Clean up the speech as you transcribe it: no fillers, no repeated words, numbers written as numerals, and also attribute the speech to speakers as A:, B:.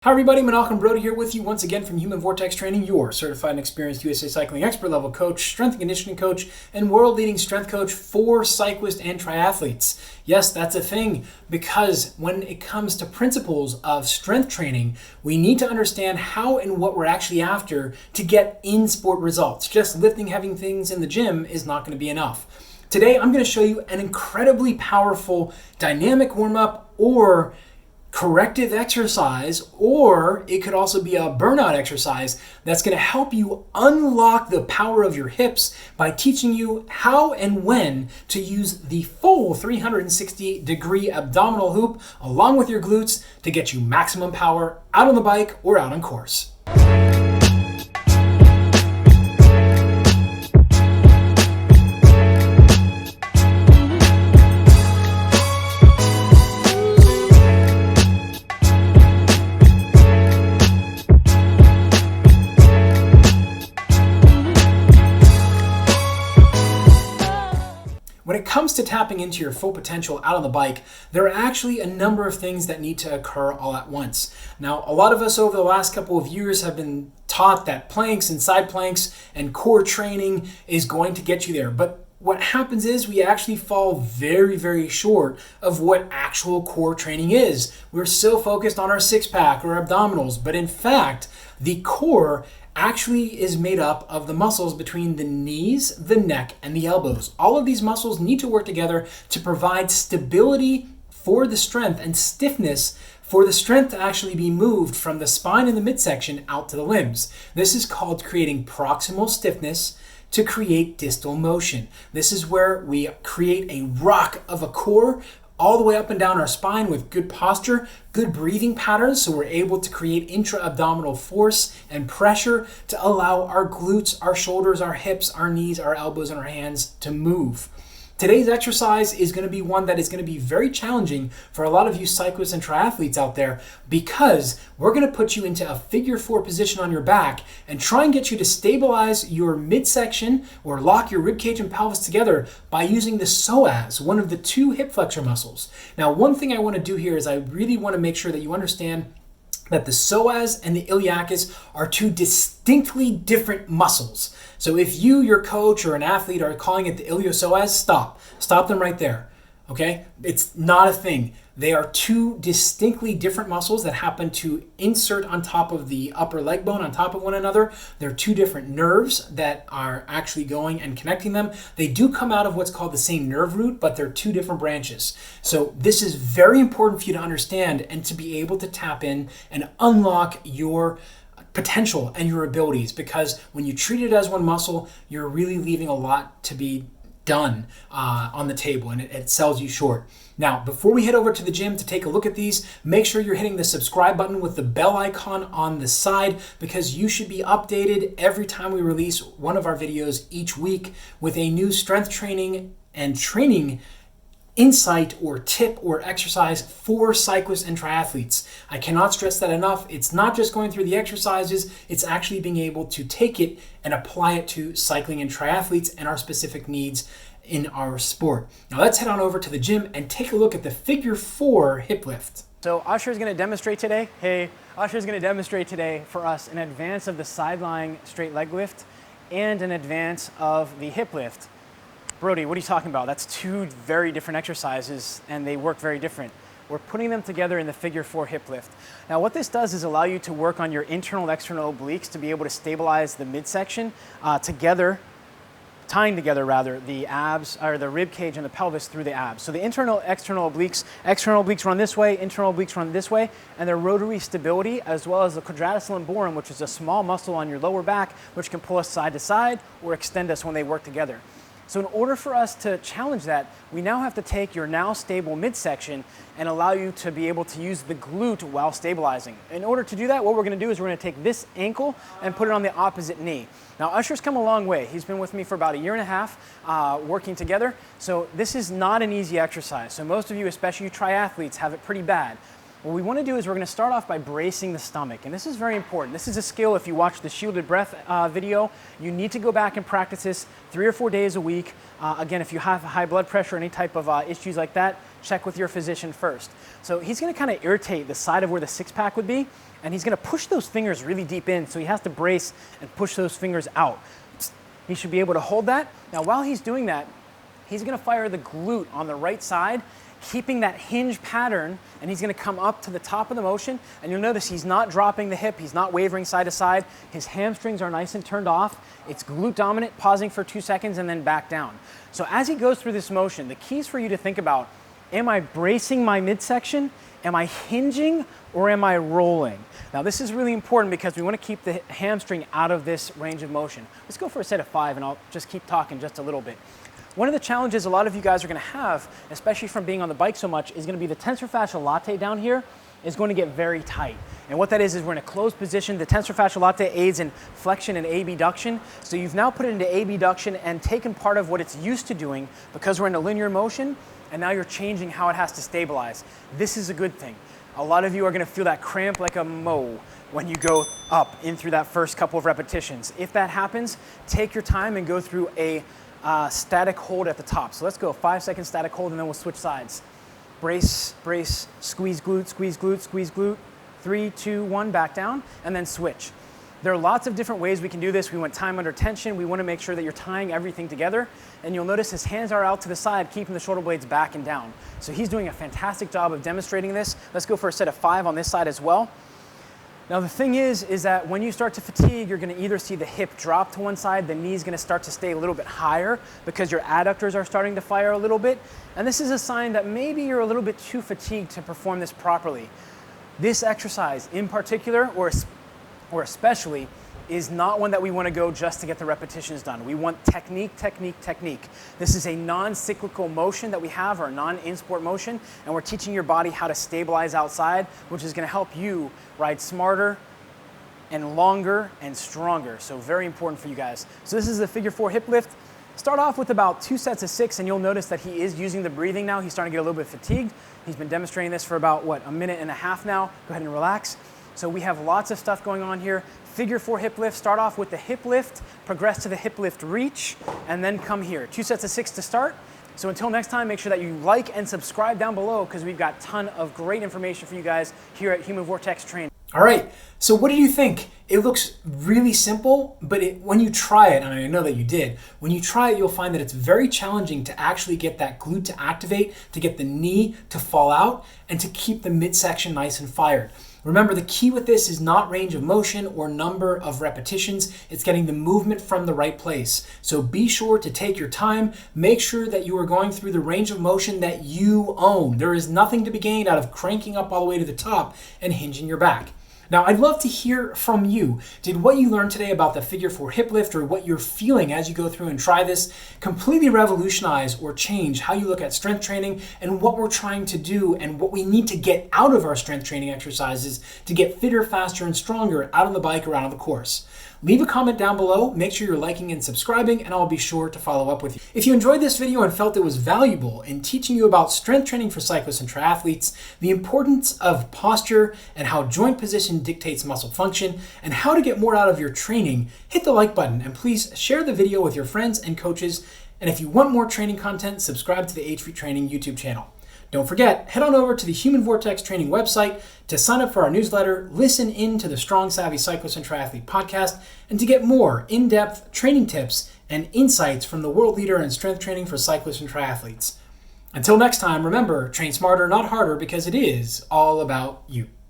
A: Hi everybody, Brodie here with you once again from Vortex Training, your certified and experienced USA Cycling expert level coach, strength and conditioning coach, and world leading strength coach for cyclists and triathletes. Yes, that's a thing, because when it comes to principles of strength training, we need to understand how and what we're actually after to get in-sport results. Just lifting heavy things in the gym is not going to be enough. Today, I'm going to show you an incredibly powerful dynamic warm-up or corrective exercise, or it could also be a burnout exercise that's going to help you unlock the power of your hips by teaching you how and when to use the full 360-degree abdominal hoop along with your glutes to get you maximum power out on the bike or out on course. When it comes to tapping into your full potential out on the bike, there are actually a number of things that need to occur all at once. Now, a lot of us over the last couple of years have been taught that planks and side planks and core training is going to get you there. But what happens is we actually fall very, very short of what actual core training is. We're so focused on our six-pack or abdominals, but in fact, the core actually is made up of the muscles between the knees, the neck, and the elbows. All of these muscles need to work together to provide stability for the strength and stiffness for the strength to actually be moved from the spine and the midsection out to the limbs. This is called creating proximal stiffness to create distal motion. This is where we create a rock of a core all the way up and down our spine with good posture, good breathing patterns, so we're able to create intra-abdominal force and pressure to allow our glutes, our shoulders, our hips, our knees, our elbows, and our hands to move. Today's exercise is going to be one that is going to be very challenging for a lot of you cyclists and triathletes out there, because we're going to put you into a figure 4 position on your back and try and get you to stabilize your midsection or lock your ribcage and pelvis together by using the psoas, one of the 2 hip flexor muscles. Now, one thing I want to do here is I really want to make sure that you understand that the psoas and the iliacus are 2 distinctly different muscles. So if you, your coach, or an athlete are calling it the iliopsoas, stop them right there, okay? It's not a thing. They are 2 distinctly different muscles that happen to insert on top of the upper leg bone on top of one another. They're 2 different nerves that are actually going and connecting them. They do come out of what's called the same nerve root, but they're 2 different branches. So this is very important for you to understand and to be able to tap in and unlock your potential and your abilities, because when you treat it as one muscle, you're really leaving a lot to be done on the table, and it sells you short. Now, before we head over to the gym to take a look at these, make sure you're hitting the subscribe button with the bell icon on the side, because you should be updated every time we release one of our videos each week with a new strength training and training insight or tip or exercise for cyclists and triathletes. I cannot stress that enough. It's not just going through the exercises, it's actually being able to take it and apply it to cycling and triathletes and our specific needs in our sport. Now let's head on over to the gym and take a look at the figure 4 hip lift.
B: So Usher's going to demonstrate today. Usher's going to demonstrate today for us an advance of the side-lying straight leg lift and an advance of the hip lift. Brodie, what are you talking about? That's 2 very different exercises, and they work very different. We're putting them together in the figure 4 hip lift. Now, what this does is allow you to work on your internal and external obliques to be able to stabilize the midsection tying together the abs, or the rib cage and the pelvis through the abs. So the internal, external obliques run this way, internal obliques run this way, and their rotary stability, as well as the quadratus lumborum, which is a small muscle on your lower back, which can pull us side to side or extend us when they work together. So in order for us to challenge that, we now have to take your now stable midsection and allow you to be able to use the glute while stabilizing. In order to do that, what we're going to do is we're going to take this ankle and put it on the opposite knee. Now, Usher's come a long way. He's been with me for about 1.5 years working together. So this is not an easy exercise. So most of you, especially you triathletes, have it pretty bad. What we want to do is we're going to start off by bracing the stomach, and this is very important. This is a skill. If you watch the shielded breath video, you need to go back and practice this 3 or 4 days a week. Again, if you have high blood pressure or any type of issues like that, check with your physician first. So he's going to kind of irritate the side of where the six-pack would be, and he's gonna push those fingers really deep in, so he has to brace and push those fingers out. He should be able to hold that. Now, while he's doing that, he's gonna fire the glute on the right side, keeping that hinge pattern, and he's gonna come up to the top of the motion, and you'll notice he's not dropping the hip, he's not wavering side to side, his hamstrings are nice and turned off, it's glute dominant, pausing for 2 seconds and then back down. So as he goes through this motion, the keys for you to think about, am I bracing my midsection, am I hinging, or am I rolling? Now this is really important because we wanna keep the hamstring out of this range of motion. Let's go for a set of 5 and I'll just keep talking just a little bit. One of the challenges a lot of you guys are gonna have, especially from being on the bike so much, is gonna be the tensor fascial latae down here is going to get very tight. And what that is we're in a closed position. The tensor fascial latae aids in flexion and abduction. So you've now put it into abduction and taken part of what it's used to doing because we're in a linear motion, and now you're changing how it has to stabilize. This is a good thing. A lot of you are gonna feel that cramp like a mo when you go up in through that first couple of repetitions. If that happens, take your time and go through a static hold at the top. So let's go 5-second static hold and then we'll switch sides. Brace, brace, squeeze glute, squeeze glute, squeeze glute. 3, 2, 1, back down, and then switch. There are lots of different ways we can do this. We want time under tension. We want to make sure that you're tying everything together. And you'll notice his hands are out to the side, keeping the shoulder blades back and down. So he's doing a fantastic job of demonstrating this. Let's go for a set of 5 on this side as well. Now the thing is that when you start to fatigue, you're gonna either see the hip drop to one side, the knee's gonna start to stay a little bit higher because your adductors are starting to fire a little bit. And this is a sign that maybe you're a little bit too fatigued to perform this properly. This exercise in particular, or especially, is not one that we want to go just to get the repetitions done. We want technique, technique, technique. This is a non-cyclical motion that we have, or a non-in-sport motion, and we're teaching your body how to stabilize outside, which is going to help you ride smarter and longer and stronger. So very important for you guys. So this is the figure 4 hip lift. Start off with about 2 sets of 6, and you'll notice that he is using the breathing now. He's starting to get a little bit fatigued. He's been demonstrating this for about, a minute and a half now. Go ahead and relax. So we have lots of stuff going on here. Figure 4 hip lift, start off with the hip lift, progress to the hip lift reach, and then come here. 2 sets of 6 to start. So until next time, make sure that you like and subscribe down below because we've got a ton of great information for you guys here at Human Vortex Training.
A: All right, so what did you think? It looks really simple, but when you try it, and I know that you did, when you try it, you'll find that it's very challenging to actually get that glute to activate, to get the knee to fall out, and to keep the midsection nice and fired. Remember, the key with this is not range of motion or number of repetitions. It's getting the movement from the right place. So be sure to take your time. Make sure that you are going through the range of motion that you own. There is nothing to be gained out of cranking up all the way to the top and hinging your back. Now, I'd love to hear from you. Did what you learned today about the figure 4 hip lift, or what you're feeling as you go through and try this, completely revolutionize or change how you look at strength training and what we're trying to do and what we need to get out of our strength training exercises to get fitter, faster, and stronger out on the bike or out on the course? Leave a comment down below, make sure you're liking and subscribing, and I'll be sure to follow up with you. If you enjoyed this video and felt it was valuable in teaching you about strength training for cyclists and triathletes, the importance of posture and how joint position dictates muscle function, and how to get more out of your training, hit the like button and please share the video with your friends and coaches. And if you want more training content, subscribe to the HVTraining YouTube channel. Don't forget, head on over to the Human Vortex Training website to sign up for our newsletter, listen in to the Strong Savvy Cyclist and Triathlete podcast, and to get more in-depth training tips and insights from the world leader in strength training for cyclists and triathletes. Until next time, remember, train smarter, not harder, because it is all about you.